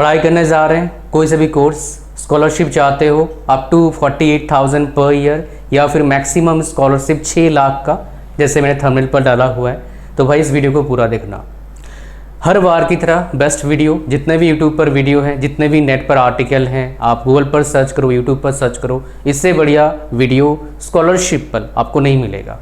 पढ़ाई करने जा रहे हैं, कोई से भी कोर्स, स्कॉलरशिप चाहते हो अप टू 48,000 पर ईयर या फिर मैक्सिमम स्कॉलरशिप 6 लाख का, जैसे मैंने थंबनेल पर डाला हुआ है, तो भाई इस वीडियो को पूरा देखना। हर बार की तरह बेस्ट वीडियो, जितने भी यूट्यूब पर वीडियो हैं, जितने भी नेट पर आर्टिकल हैं, आप गूगल पर सर्च करो, यूट्यूब पर सर्च करो, इससे बढ़िया वीडियो स्कॉलरशिप पर आपको नहीं मिलेगा।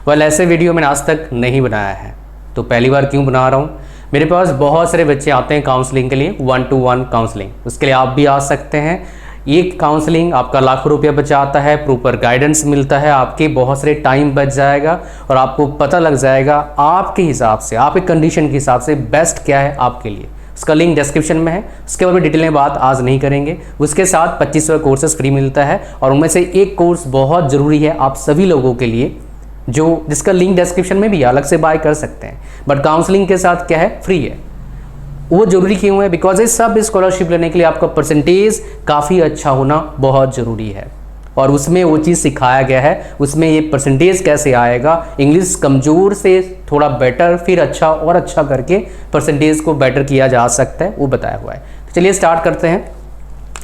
वेल, ऐसे वीडियो मैंने आज तक नहीं बनाया है, तो पहली बार क्यों बना रहा हूँ। मेरे पास बहुत सारे बच्चे आते हैं काउंसलिंग के लिए, 1-to-1 काउंसलिंग, उसके लिए आप भी आ सकते हैं। ये काउंसलिंग आपका लाखों रुपया बचाता है, प्रॉपर गाइडेंस मिलता है, आपके बहुत सारे टाइम बच जाएगा और आपको पता लग जाएगा आपके हिसाब से, आपके कंडीशन के हिसाब से बेस्ट क्या है आपके लिए। उसका लिंक डिस्क्रिप्शन में है, उसके बारे में डिटेल में बात आज नहीं करेंगे। उसके साथ 2500 कोर्सेज फ्री मिलता है और उनमें से एक कोर्स बहुत ज़रूरी है आप सभी लोगों के लिए, जिसका लिंक डिस्क्रिप्शन में भी अलग से बाय कर सकते हैं, बट काउंसलिंग के साथ क्या है, फ्री है। वो जरूरी क्यों है? बिकॉज ये सब स्कॉलरशिप लेने के लिए आपका परसेंटेज काफ़ी अच्छा होना बहुत ज़रूरी है और उसमें वो चीज़ सिखाया गया है। उसमें ये परसेंटेज कैसे आएगा, इंग्लिश कमज़ोर से थोड़ा बेटर, फिर अच्छा और अच्छा करके परसेंटेज को बेटर किया जा सकता है, वो बताया हुआ है। तो चलिए स्टार्ट करते हैं।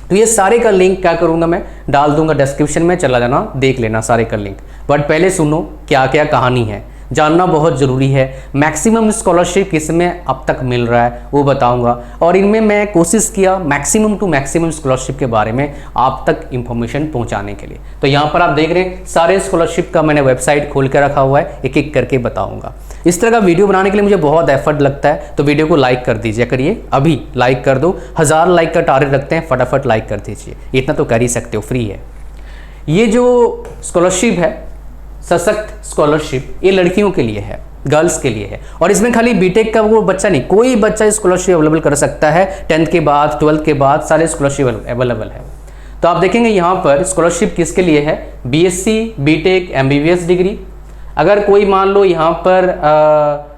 तो ये सारे का लिंक क्या करूँगा, मैं डाल दूंगा डिस्क्रिप्शन में, चला जाना देख लेना सारे का लिंक। बट पहले सुनो क्या क्या कहानी है, जानना बहुत ज़रूरी है। मैक्सिमम स्कॉलरशिप किस में अब तक मिल रहा है वो बताऊंगा, और इनमें मैं कोशिश किया मैक्सिमम टू मैक्सिमम स्कॉलरशिप के बारे में आप तक इंफॉर्मेशन पहुंचाने के लिए। तो यहाँ पर आप देख रहे हैं सारे स्कॉलरशिप का मैंने वेबसाइट खोल के रखा हुआ है, एक एक करके बताऊँगा। इस तरह का वीडियो बनाने के लिए मुझे बहुत एफर्ट लगता है, तो वीडियो को लाइक कर दीजिए, करिए अभी लाइक कर दो। 1000 लाइक का टारगेट रखते हैं, फटाफट लाइक कर दीजिए, इतना तो कर ही सकते हो, फ्री है। ये जो स्कॉलरशिप है सशक्त स्कॉलरशिप, ये लड़कियों के लिए है, गर्ल्स के लिए है, और इसमें खाली बीटेक का वो बच्चा नहीं, कोई बच्चा स्कॉलरशिप अवेलेबल कर सकता है। 10th के बाद, 12th के बाद सारे स्कॉलरशिप अवेलेबल है। तो आप देखेंगे यहाँ पर स्कॉलरशिप किसके लिए है, बीएससी, बीटेक, एमबीबीएस डिग्री। अगर कोई मान लो यहाँ पर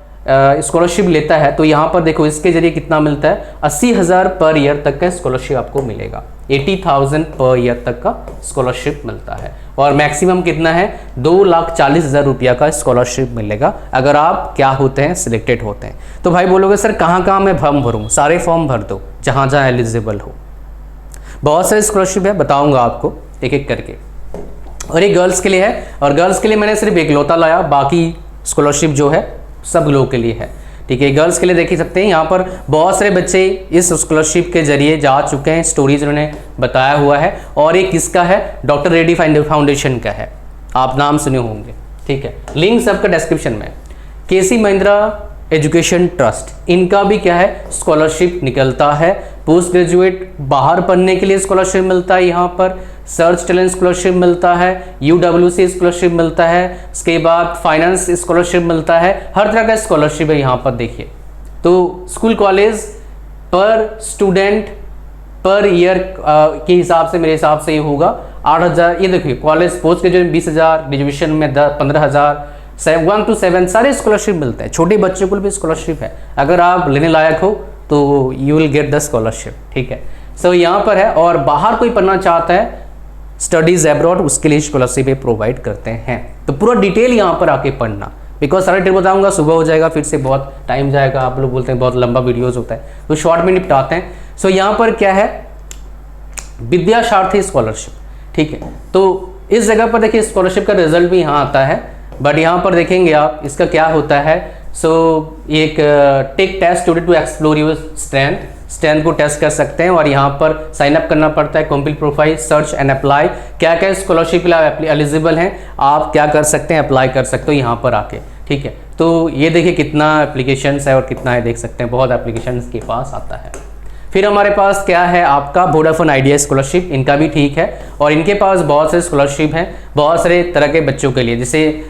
स्कॉलरशिप लेता है तो यहाँ पर देखो इसके जरिए कितना मिलता है, 80,000 पर ईयर तक का स्कॉलरशिप आपको मिलेगा। 80,000 पर ईयर तक का स्कॉलरशिप मिलता है और मैक्सिमम कितना है, 2,40,000 रुपया का स्कॉलरशिप मिलेगा अगर आप क्या होते हैं, सिलेक्टेड होते हैं। तो भाई बोलोगे सर कहाँ मैं फॉर्म भरूँ? सारे फॉर्म भर दो जहाँ जहाँ एलिजिबल हो। बहुत सारे स्कॉलरशिप है, बताऊँगा आपको एक एक करके। और ये गर्ल्स के लिए है, और गर्ल्स के लिए मैंने सिर्फ इकलौता लाया, बाकी स्कॉलरशिप जो है सब लोगों के लिए है, ठीक है। गर्ल्स के लिए देख ही सकते हैं, यहाँ पर बहुत सारे बच्चे इस स्कॉलरशिप के जरिए जा चुके हैं, स्टोरीज उन्होंने बताया हुआ है। और एक किसका है, डॉक्टर रेड्डी फाउंडेशन का है, आप नाम सुने होंगे, ठीक है। लिंक सबका डिस्क्रिप्शन में। केसी महिंद्रा एजुकेशन ट्रस्ट, इनका भी क्या है, स्कॉलरशिप निकलता है। पोस्ट ग्रेजुएट बाहर पढ़ने के लिए स्कॉलरशिप मिलता है, यहाँ पर सर्च टैलेंट स्कॉलरशिप मिलता है, UWC स्कॉलरशिप मिलता है, उसके बाद फाइनेंस स्कॉलरशिप मिलता है, हर तरह का स्कॉलरशिप है यहाँ पर देखिए। तो स्कूल कॉलेज पर स्टूडेंट पर ईयर के हिसाब से, मेरे हिसाब से ये होगा 8,000। ये देखिए कॉलेज पोस्ट ग्रेजुएट 20,000, ग्रेजुएशन में 15,000, 1 to 7 सारे स्कॉलरशिप मिलते हैं। छोटे बच्चों को भी स्कॉलरशिप है, अगर आप लेने लायक हो तो you will get the scholarship, ठीक है। सो यहाँ पर है, और बाहर कोई पढ़ना चाहता है स्टडीज एब्रॉड, उसके लिए स्कॉलरशिप प्रोवाइड करते हैं। तो पूरा डिटेल यहाँ पर आके पढ़ना, बिकॉज सारा डिटेल बताऊंगा, सुबह हो जाएगा, फिर से बहुत टाइम जाएगा, आप लोग बोलते हैं बहुत लंबा वीडियोज होता है, तो शॉर्ट में निपटाते हैं। सो यहाँ पर क्या है, विद्यासारथी स्कॉलरशिप, ठीक है। तो इस जगह पर देखिए स्कॉलरशिप का रिजल्ट भी यहाँ आता है, बट यहाँ पर देखेंगे आप इसका क्या होता है। सो एक take test to explore your strength को टेस्ट कर सकते हैं, और यहाँ पर साइन अप करना पड़ता है, complete profile, search and apply. क्या क्या स्कॉलरशिप एलिजिबल हैं, आप क्या कर सकते हैं, अप्लाई कर सकते हो यहाँ पर आके, ठीक है। तो ये देखिए कितना एप्लीकेशंस है और कितना है, देख सकते हैं बहुत एप्लीकेशंस के पास आता है। फिर हमारे पास क्या है आपका वोडाफोन आइडिया स्कॉलरशिप, इनका भी ठीक है, और इनके पास बहुत सारे स्कॉलरशिप हैं बहुत सारे तरह के बच्चों के लिए, जैसे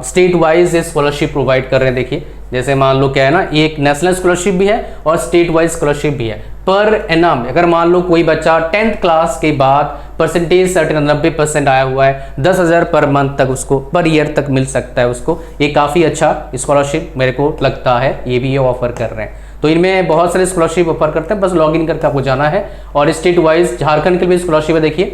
स्टेट वाइज स्कॉलरशिप प्रोवाइड कर रहे हैं। देखिए जैसे मान लो क्या है ना, एक नेशनल स्कॉलरशिप भी है और स्टेट वाइज स्कॉलरशिप भी है। पर एनम अगर मान लो कोई बच्चा 10th क्लास के बाद परसेंटेज 90% आया हुआ है, 10,000 पर मंथ तक उसको, पर ईयर तक मिल सकता है उसको। ये काफ़ी अच्छा स्कॉलरशिप मेरे को लगता है, ये भी ये ऑफर कर रहे हैं। तो इनमें बहुत सारे स्कॉलरशिप ऑफर करते हैं, बस लॉगिन करके आपको जाना है। और स्टेट वाइज झारखंड के भी स्कॉलरशिप है, देखिए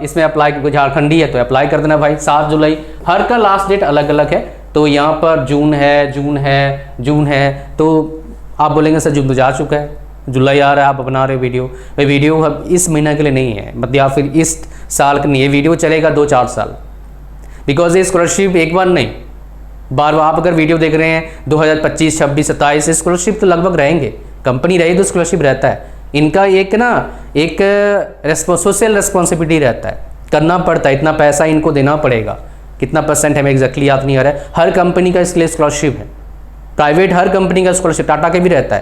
इसमें अप्लाई, क्योंकि झारखंडी है तो अप्लाई कर देना भाई। 7 जुलाई हर का लास्ट डेट अलग अलग है, तो यहाँ पर जून है, तो आप बोलेंगे सर जून तो जा चुका है, जुलाई आ रहा है, आप बना रहे हो वीडियो, भाई वीडियो अब इस महीना के लिए नहीं है, मतलब या फिर इस साल का नहीं है, वीडियो चलेगा 2-4 साल। बिकॉज ये स्कॉलरशिप एक बार नहीं, बार बार आप अगर वीडियो देख रहे हैं 2025, 26, 27 स्कॉलरशिप तो लगभग रहेंगे, कंपनी रही तो स्कॉलरशिप रहता है। इनका एक ना एक सोशल रेस्पॉन्सिबिलिटी रहता है, करना पड़ता है, इतना पैसा इनको देना पड़ेगा, कितना परसेंट हमें एग्जैक्टली याद नहीं आ रहा है। हर कंपनी का इसके लिए स्कॉलरशिप है, प्राइवेट हर कंपनी का स्कॉलरशिप, टाटा के भी रहता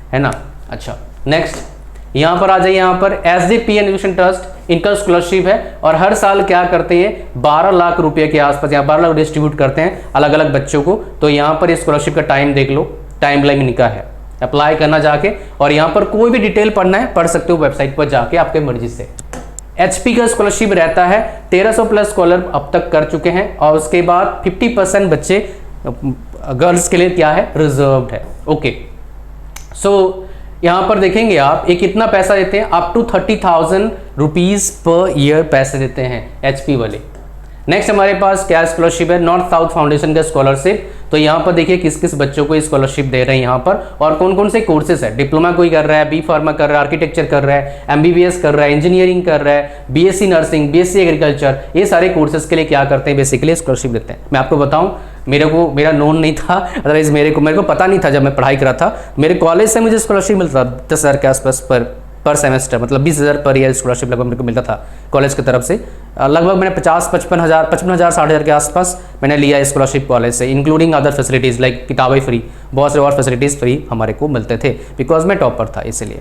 है ना। अच्छा नेक्स्ट यहाँ पर आ जाइए, यहाँ पर SJP एजुकेशन ट्रस्ट, इनका स्कॉलरशिप है और हर साल क्या करते हैं 12 लाख रुपए के आसपास, यहाँ 12 लाख डिस्ट्रीब्यूट करते हैं अलग अलग बच्चों को। तो यहाँ पर स्कॉलरशिप का टाइम देख लो, टाइम लाइन इनका है, अप्लाई करना जाके, और यहाँ पर कोई भी डिटेल पढ़ना है पढ़ सकते हो वेबसाइट पर जाके आपके मर्जी से। HP का स्कॉलरशिप रहता है, 1300 प्लस स्कॉलर अब तक कर चुके हैं, और उसके बाद 50% बच्चे गर्ल्स के लिए क्या है, रिजर्व्ड है। ओके, सो यहाँ पर देखेंगे आप ये कितना पैसा देते हैं, up to 30,000 rupees per year पैसे देते हैं HP वाले। नेक्स्ट हमारे पास क्या स्कॉलरशिप है, नॉर्थ साउथ फाउंडेशन का स्कॉलरशिप। तो यहाँ पर देखिए किस किस बच्चों को स्कॉलरशिप दे रहे हैं यहाँ पर, और कौन कौन से कोर्सेज है। डिप्लोमा कोई कर रहा है, B फार्मा कर रहा है, आर्किटेक्चर कर रहा है, MBBS कर रहा है, इंजीनियरिंग कर रहा है, BSc नर्सिंग, BSc एग्रीकल्चर, ये सारे कोर्सेज के लिए क्या करते हैं, बेसिकली स्कॉलरशिप देते हैं। मैं आपको बताऊँ, मेरा नोन नहीं था, अदरवाइज मेरे को पता नहीं था जब मैं पढ़ाई करा था, मेरे कॉलेज से मुझे स्कॉलरशिप मिलता था 10,000 के आसपास पर सेमेस्टर, मतलब 20,000 पर ईयर स्कॉलरशिप लगभग मेरे को मिलता था कॉलेज की तरफ से। लगभग मैंने 50-55 हज़ार 60,000 के आसपास मैंने लिया स्कॉलरशिप कॉलेज से, इंक्लूडिंग अदर फैसिलिटीज़ लाइक किताबें फ्री, बहुत से और फैसिलिटीज़ फ्री हमारे को मिलते थे, बिकॉज मैं टॉपर था इसलिए।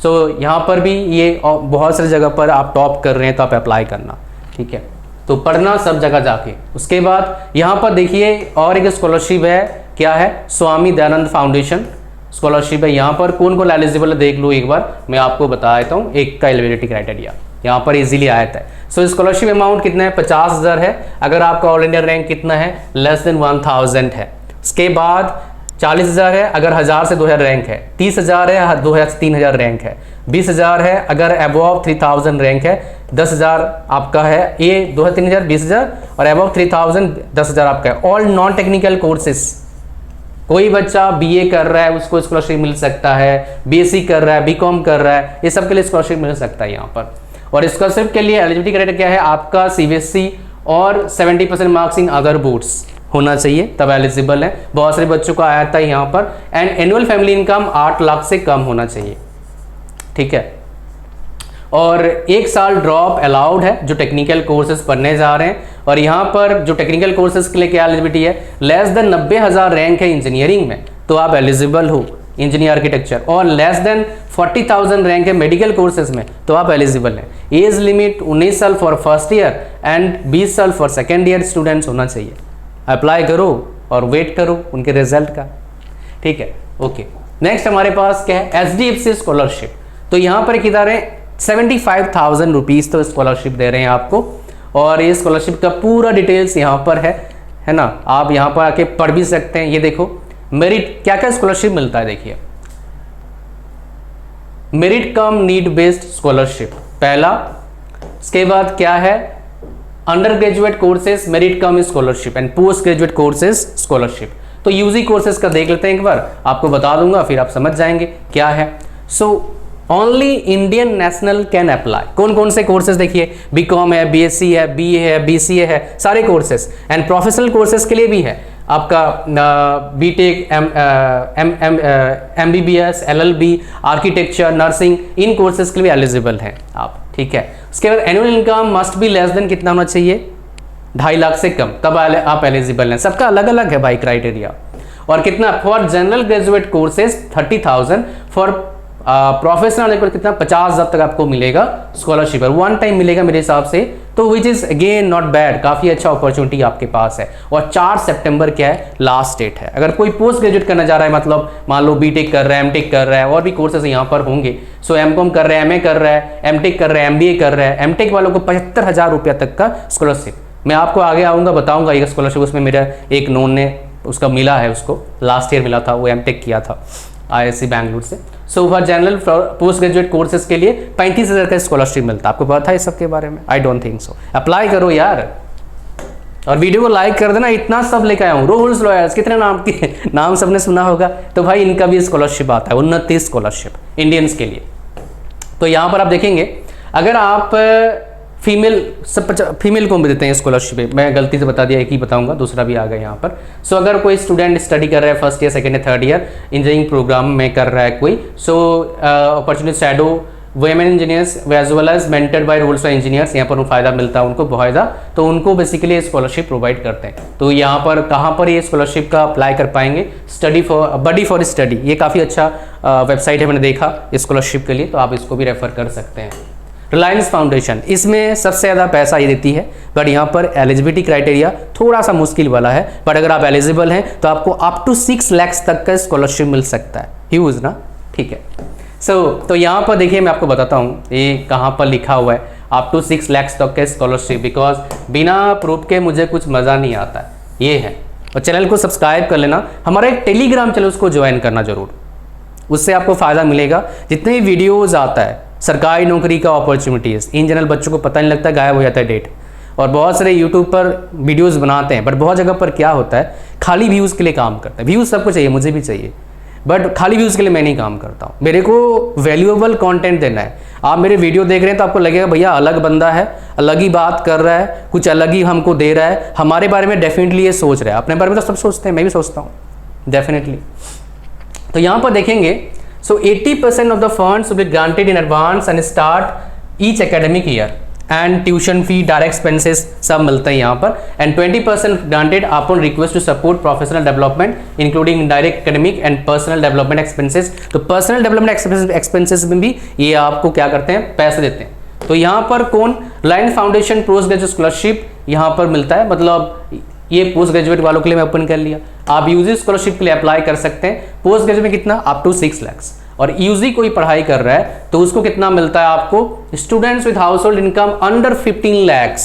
सो यहाँ पर भी ये बहुत सारी जगह पर आप टॉप कर रहे हैं तो आप अप्लाई करना, ठीक है, तो पढ़ना सब जगह जाके। उसके बाद यहाँ पर देखिए और एक स्कॉलरशिप है, क्या है, स्वामी दयानंद फाउंडेशन स्कॉलरशिप है। यहाँ पर कौन कौन एलिजिबल है देख लो एक बार, मैं आपको बता देता हूँ एक का एलिजिबिलिटी क्राइटेरिया यहाँ पर इजीली आया था। सो स्कॉलरशिप अमाउंट कितना है, 50,000 है। अगर आपका ऑल इंडिया रैंक कितना है, लेस देन 1000 है। उसके बाद 40,000 है अगर 1000 से 2000 रैंक है, 30,000 है 2000 से 3000 रैंक है, 20,000 है अगर अबव 3000 रैंक है, 10,000 आपका है, ये 2000 3000 20,000 और अबव 3000 10,000 आपका है। ऑल नॉन टेक्निकल कोर्सेस, कोई बच्चा BA कर रहा है उसको स्कॉलरशिप मिल सकता है, BSc कर रहा है, BCom कर रहा है, ये सब के लिए स्कॉलरशिप मिल सकता है यहाँ पर। और स्कॉलरशिप के लिए एलिजिबिलिटी क्राइटेरिया क्या है, आपका CBSE और 70% मार्क्स इन अदर बोर्ड्स होना चाहिए तब एलिजिबल है। बहुत सारे बच्चों को आया था यहाँ पर। And annual family income 8 lakh से कम होना चाहिए, ठीक है। और 1 साल ड्रॉप अलाउड है जो टेक्निकल कोर्सेज पढ़ने जा रहे हैं। और यहाँ पर जो टेक्निकल कोर्सेज के लिए क्या एलिजिबिलिटी है, लेस देन 90,000 रैंक है इंजीनियरिंग में तो आप एलिजिबल हो इंजीनियर आर्किटेक्चर, और लेस देन 40,000 रैंक है मेडिकल कोर्सेज में तो आप एलिजिबल हैं। एज लिमिट 19 साल फॉर फर्स्ट ईयर एंड 20 साल फॉर सेकेंड ईयर स्टूडेंट्स होना चाहिए। अप्लाई करो और वेट करो उनके रिजल्ट का, ठीक है। ओके, नेक्स्ट हमारे पास क्या है, SDFC स्कॉलरशिप। तो यहाँ पर किधर है, 75,000 रुपीज़ तो स्कॉलरशिप दे रहे हैं आपको, और ये स्कॉलरशिप का पूरा डिटेल्स यहाँ पर है ना, आप यहाँ पर आके पढ़ भी सकते हैं। ये देखो मेरिट क्या क्या स्कॉलरशिप मिलता है, देखिए मेरिट कम नीड बेस्ड स्कॉलरशिप पहला। उसके बाद क्या है, under graduate courses merit come scholarship and post graduate courses scholarship. तो यूजी कोर्सेज का देख लेते हैं एक बार, आपको बता दूंगा फिर आप समझ जाएंगे क्या है। So only Indian national can apply. कौन कौन से कोर्सेज देखिए, BCom है, BSc है, BA है, BCA है, सारे कोर्सेज। एंड प्रोफेशनल कोर्सेज के लिए भी है आपका BTech, MBBS, LLB, architecture, nursing, इन कोर्सेज के लिए एलिजिबल हैं आप, ठीक है। उसके बाद annual income must be less than कितना होना चाहिए, 2.5 लाख से कम, तब आप एलिजिबल हैं। सबका अलग अलग है भाई क्राइटेरिया। और कितना for general graduate courses 30,000, for professional कितना 50,000 तक आपको मिलेगा स्कॉलरशिप, और वन टाइम मिलेगा मेरे हिसाब से, तो which is again not bad, काफी अच्छा अपॉर्चुनिटी आपके पास है। और 4 सितंबर क्या है लास्ट डेट है। अगर कोई पोस्ट ग्रेजुएट करना चाह रहा है, मतलब मान लो BTech कर रहा है, MTech कर रहा है, और भी कोर्सेज यहाँ पर होंगे। सो MCom कर रहा है, MA कर रहा है, MTech कर रहा है, MBA कर रहा है, MTech वालों को 75,000 रुपया तक का स्कॉलरशिप। मैं आपको आगे आऊँगा बताऊँगा एक स्कॉलरशिप, उसमें मेरा एक नोन ने उसका मिला है, उसको लास्ट ईयर मिला था, वो MTech किया था IISc बैंगलोर से। So for general post graduate courses के लिए 35,000 का स्कॉलरशिप मिलता है। आपको पता था इस सब के बारे में? I don't think so. Apply करो यार, और वीडियो को लाइक कर देना, इतना सब लेकर आया हूँ। रोल्स रॉयल्स, कितने नाम के नाम सबने सुना होगा, तो भाई इनका भी स्कॉलरशिप आता है, उन्नति स्कॉलरशिप इंडियंस के लिए। तो यहाँ पर आप देखेंगे अगर आप फीमेल को भी देते हैं स्कॉलरशिप, मैं गलती से बता दिया, एक ही बताऊंगा, दूसरा भी आ गया यहाँ पर। सो अगर कोई स्टूडेंट स्टडी कर रहा है first year, second year, third year engineering program में कर रहा है कोई, so opportunity shadow women engineers as well as mentored by Rolls Royce engineers, यहाँ पर फायदा मिलता है उनको बहुत ज़्यादा, तो उनको बेसिकली स्कॉलरशिप प्रोवाइड करते हैं। तो यहाँ पर कहाँ पर ये स्कॉलरशिप का अप्लाई कर पाएंगे, study for buddy for study, ये काफ़ी अच्छा वेबसाइट है, मैंने देखा स्कॉलरशिप के लिए, तो आप इसको भी रेफर कर सकते हैं। रिलायंस फाउंडेशन, इसमें सबसे ज़्यादा पैसा ये देती है, बट यहाँ पर एलिजिबिलिटी क्राइटेरिया थोड़ा सा मुश्किल वाला है, बट अगर आप एलिजिबल हैं तो आपको अप टू 6 लाख तक का स्कॉलरशिप मिल सकता है। ह्यूज ना, ठीक है। तो यहाँ पर देखिए मैं आपको बताता हूँ ये कहाँ पर लिखा हुआ है, अप टू 6 लाख तक का स्कॉलरशिप, बिकॉज बिना प्रूफ के मुझे कुछ मज़ा नहीं आता है, ये है। और चैनल को सब्सक्राइब कर लेना, हमारा एक टेलीग्राम चैनल उसको ज्वाइन करना जरूर, उससे आपको फ़ायदा मिलेगा। जितने भी वीडियोज़ आता है सरकारी नौकरी का अपॉर्चुनिटीज़, इन जनरल बच्चों को पता नहीं लगता, गायब हो जाता है डेट। और बहुत सारे यूट्यूब पर वीडियोस बनाते हैं, बट बहुत जगह पर क्या होता है, खाली व्यूज़ के लिए काम करते हैं। व्यूज़ सबको चाहिए, मुझे भी चाहिए, बट खाली व्यूज़ के लिए मैं नहीं काम करता हूँ। मेरे को वैल्यूएबल कंटेंट देना है। आप मेरे वीडियो देख रहे हैं तो आपको लगेगा भैया अलग बंदा है, अलग ही बात कर रहा है, कुछ अलग ही हमको दे रहा है, हमारे बारे में डेफिनेटली ये सोच रहा है। अपने बारे में तो सब सोचते हैं, मैं भी सोचता हूँ डेफिनेटली। तो यहाँ पर देखेंगे, so 80% of the funds will be granted in advance and start each academic year, and tuition fee, direct expenses सब मिलते हैं यहाँ पर, and 20% granted upon request to support professional development including direct academic and personal development expenses। तो personal development expenses में भी ये आपको क्या करते हैं, पैसे देते हैं। तो यहाँ पर कौन, Reliance foundation post graduate scholarship यहाँ पर मिलता है, मतलब ये पोस्ट ग्रेजुएट वालों के लिए मैं ओपन कर लिया। आप यूजी स्कॉलरशिप के लिए अप्लाई कर सकते हैं। पोस्ट ग्रेजुएट में कितना, अप टू 6 लाख। और यूजी कोई पढ़ाई कर रहा है तो उसको कितना मिलता है आपको, students with house hold income under 15 lakh,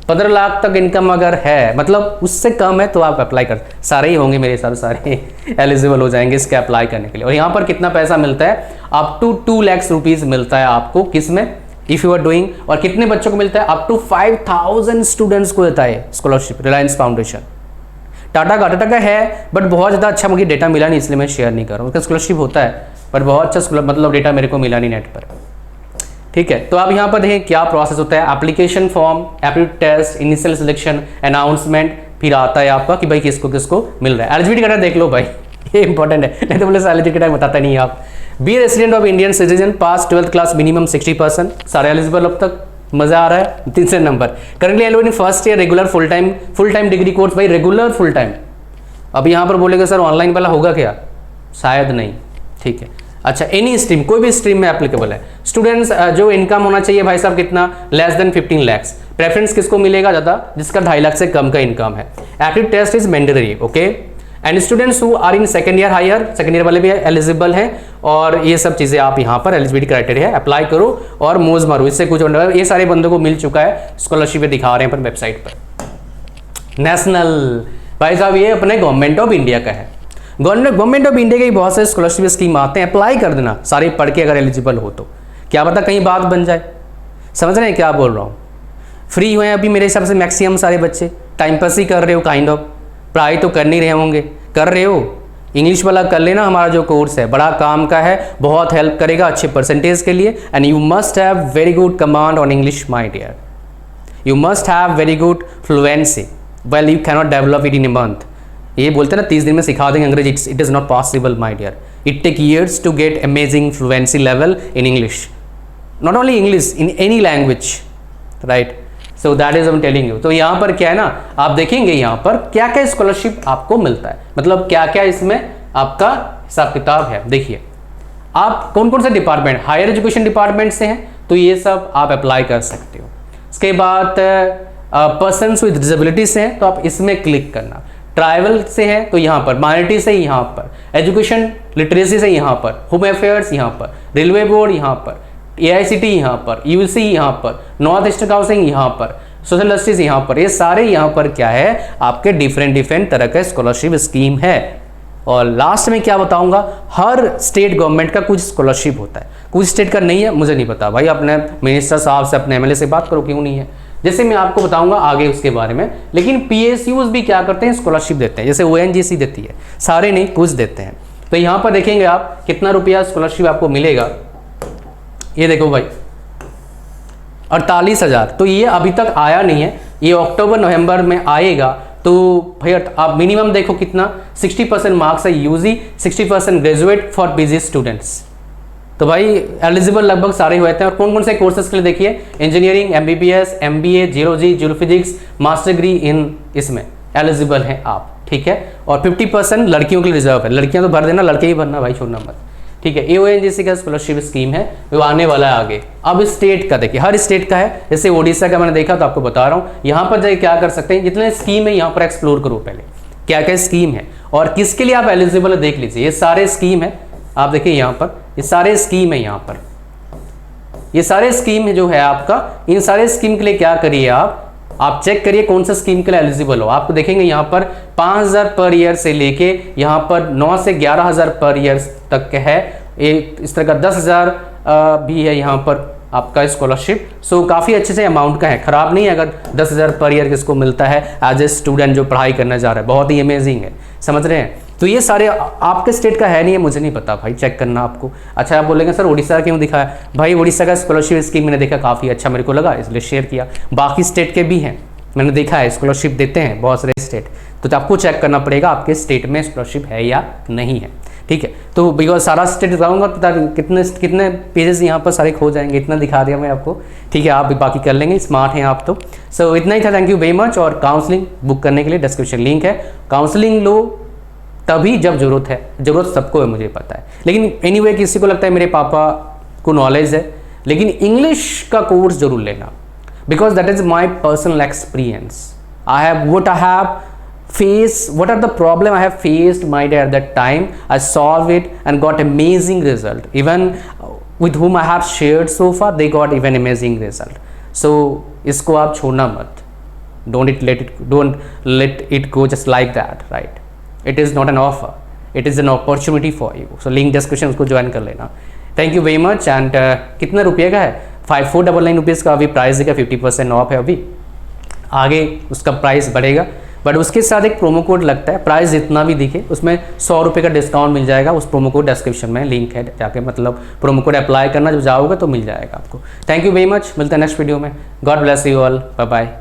15 lakh तक इनकम अगर है, मतलब उससे कम है तो आप अप्लाई कर, सारे ही होंगे मेरे हिसाब से, सारे एलिजिबल हो जाएंगे इसके अप्लाई करने के लिए। और यहाँ पर कितना पैसा मिलता है, अप टू 2 लाख रुपीज मिलता है आपको, किसमें, इफ यू आर डूइंग। और कितने बच्चों को मिलता है, अप टू 5000 स्टूडेंट्स को देता है स्कॉलरशिप रिलायंस फाउंडेशन। टाटा का है, बट बहुत ज़्यादा अच्छा मुझे डेटा मिला नहीं, इसलिए मैं शेयर नहीं कर रहा हूँ। उसका स्कॉलरशिप होता है, पर बहुत अच्छा मतलब डेटा मेरे को मिला नहीं नेट पर, ठीक है। तो आप यहाँ पर देखें क्या प्रोसेस होता है, application form, aptitude test, initial selection, announcement, फिर आता है आपका कि भाई किसको किसको मिल रहा है। एलिजिबिलिटी क्राइटेरिया देख लो भाई, ये इंपॉर्टेंट है, नहीं तो बोले एलिजिबिलिटी क्राइटेरिया बताता नहीं आप। B resident of Indian citizen, pass 12th class, minimum 60%, सारे एलिजिबल अब तक, मजा आ रहा है। तीसरे number, currently enrolled in first year regular full time degree course, भाई रेगुलर फुल टाइम। अब यहाँ पर बोलेगा सर ऑनलाइन वाला होगा क्या, शायद नहीं, ठीक है। अच्छा, एनी स्ट्रीम, कोई भी स्ट्रीम में एप्लीकेबल है। स्टूडेंट्स जो इनकम होना चाहिए भाई साहब कितना, लेस देन 15 लाख। प्रेफरेंस किसको मिलेगा ज़्यादा, जिसका 2.5 लाख से कम का इनकम है। Aptitude test is mandatory, okay. And students who are in second year higher, second year वाले भी एलिजिबल हैं। और ये सब चीज़ें आप यहाँ पर एलिजिबिलिटी क्राइटेरिया है, अप्लाई करो और मौज मारो, इससे कुछ ये सारे बंदों को मिल चुका है, स्कॉलरशिप दिखा रहे हैं पर वेबसाइट पर। नेशनल, भाई साहब ये अपने गवर्नमेंट ऑफ इंडिया का है। गवर्नमेंट ऑफ इंडिया के बहुत सारे स्कॉलरशिप स्कीम आते हैं, अप्लाई कर देना सारे पढ़ के, अगर एलिजिबल हो तो। क्या पता कहीं बात बन जाए, समझ रहे हैं क्या बोल रहा हूँ। फ्री हुए हैं अभी मेरे हिसाब से मैक्सिमम सारे बच्चे, टाइम पास ही कर रहे हो काइंड ऑफ, पढ़ाई तो कर नहीं रहे होंगे, कर रहे हो। इंग्लिश वाला कर लेना, हमारा जो कोर्स है बड़ा काम का है, बहुत हेल्प करेगा अच्छे परसेंटेज के लिए। And you must have very good command on English my dear, you must have very good fluency, well you cannot develop it in a month. ये बोलते हैं ना 30 दिन में सिखा देंगे अंग्रेजी, it is not possible my dear, it take years to get amazing fluency level in English, not only English, in any language, right. So that is I am telling you. तो यहाँ पर क्या है ना, आप देखेंगे यहाँ पर क्या क्या स्कॉलरशिप आपको मिलता है, मतलब क्या क्या इसमें आपका हिसाब किताब है। देखिए आप कौन कौन से डिपार्टमेंट, हायर एजुकेशन डिपार्टमेंट से हैं तो ये सब आप अप्लाई कर सकते हो। इसके बाद पर्सन्स विद डिसेबिलिटी से हैं तो आप इसमें क्लिक करना, ट्राइबल से है तो यहाँ पर, माइनॉरिटी से यहाँ पर, एजुकेशन लिटरेसी से यहाँ पर, होम अफेयर्स यहाँ पर, रेलवे बोर्ड यहाँ पर, AICT यहाँ पर, UC यहाँ पर, नॉर्थ ईस्टर्न काउंसिल यहाँ पर, सोशल जस्टिस यहाँ पर, ये सारे यहाँ पर क्या है आपके डिफरेंट तरह का स्कॉलरशिप स्कीम है। और लास्ट में क्या बताऊंगा, हर स्टेट गवर्नमेंट का कुछ स्कॉलरशिप होता है, कुछ स्टेट का नहीं है, मुझे नहीं पता भाई, अपने मिनिस्टर साहब से, अपने MLA से बात करो क्यों नहीं है। जैसे मैं आपको बताऊंगा आगे उसके बारे में। लेकिन PSUs भी क्या करते हैं, स्कॉलरशिप देते हैं, जैसे ONGC देती है, सारे नहीं कुछ देते हैं। तो यहाँ पर देखेंगे आप कितना रुपया स्कॉलरशिप आपको मिलेगा, ये देखो भाई 48,000। तो ये अभी तक आया नहीं है, ये अक्टूबर नवंबर में आएगा। तो भैया आप मिनिमम देखो कितना, 60% मार्क्स है UG, 60% graduate for PG students. तो भाई एलिजिबल लगभग सारे हुए थे। और कौन कौन से कोर्सेज के लिए देखिए, engineering, MBBS, MBA, geology, geophysics, master degree in इसमें एलिजिबल हैं आप, ठीक है। और 50% लड़कियों के लिए रिजर्व है, लड़कियां तो भर देना, लड़के ही भरना भाई, छोड़ना मत, ठीक है। ONGC का स्कॉलरशिप स्कीम है, वो आने वाला है आगे। अब स्टेट का देखिए, हर स्टेट का है, जैसे ओडिशा का मैंने देखा तो आपको बता रहा हूँ। यहाँ पर जाके क्या कर सकते हैं, जितने स्कीम है यहाँ पर एक्सप्लोर करो पहले, क्या क्या स्कीम है और किसके लिए आप एलिजिबल है देख लीजिए। ये सारे स्कीम है, आप देखिए यहाँ पर, ये सारे स्कीम है यहाँ पर, ये सारे स्कीम है जो है आपका। इन सारे स्कीम के लिए क्या करिए आप चेक करिए कौन सा स्कीम के लिए एलिजिबल हो। आपको देखेंगे यहाँ पर 5,000 पर ईयर से लेके यहाँ पर 9 से 11,000 पर ईयर तक है। एक इस तरह का 10,000 भी है यहाँ पर आपका स्कॉलरशिप। सो काफ़ी अच्छे से अमाउंट का है, खराब नहीं है अगर 10,000 पर ईयर किसको मिलता है एज ए स्टूडेंट जो पढ़ाई करना चाह रहा है, बहुत ही अमेजिंग है, समझ रहे हैं। तो ये सारे आपके स्टेट का है नहीं है, मुझे नहीं पता भाई, चेक करना आपको। अच्छा आप बोलेंगे सर उड़ीसा क्यों दिखाया, भाई उड़ीसा का स्कॉलरशिप स्कीम मैंने देखा काफ़ी अच्छा मेरे को लगा, इसलिए शेयर किया। बाकी स्टेट के भी हैं, मैंने देखा है स्कॉलरशिप देते हैं बहुत सारे स्टेट, तो आपको चेक करना पड़ेगा आपके स्टेट में स्कॉलरशिप है या नहीं है, ठीक है। तो बिकॉज सारा स्टेट बताऊंगा तो कितने पेजेस यहाँ पर सारे खो जाएंगे, इतना दिखा दिया मैं आपको, ठीक है। आप भी बाकी कर लेंगे, स्मार्ट हैं आप तो। सो इतना ही था, थैंक यू वेरी मच। और काउंसलिंग बुक करने के लिए डिस्क्रिप्शन लिंक है, काउंसलिंग लो तभी जब जरूरत है, जरूरत सबको है मुझे पता है। लेकिन एनीवे किसी को लगता है मेरे पापा को नॉलेज है, लेकिन इंग्लिश का कोर्स जरूर लेना, because that is my personal experience. What are the problem I have faced my day at that time. I solved it and got amazing result. Even with whom I have shared so far, they got even amazing result. So इसको आप छोड़ना मत. Don't let it go just like that, right? It is not an offer. It is an opportunity for you. So link description उसको join कर लेना. Thank you very much. And कितने रुपये का है, 5499 रुपीज़ का अभी प्राइस है, 50% ऑफ है अभी, आगे उसका प्राइस बढ़ेगा। बट उसके साथ एक प्रोमो कोड लगता है, प्राइस जितना भी दिखे उसमें 100 रुपये का डिस्काउंट मिल जाएगा। उस प्रोमो कोड डिस्क्रिप्शन में लिंक है, जाके मतलब प्रोमो कोड अप्लाई करना, जब जाओगे तो मिल जाएगा आपको। थैंक यू वेरी मच, मिलते हैं नेक्स्ट वीडियो में। God bless you all, bye bye.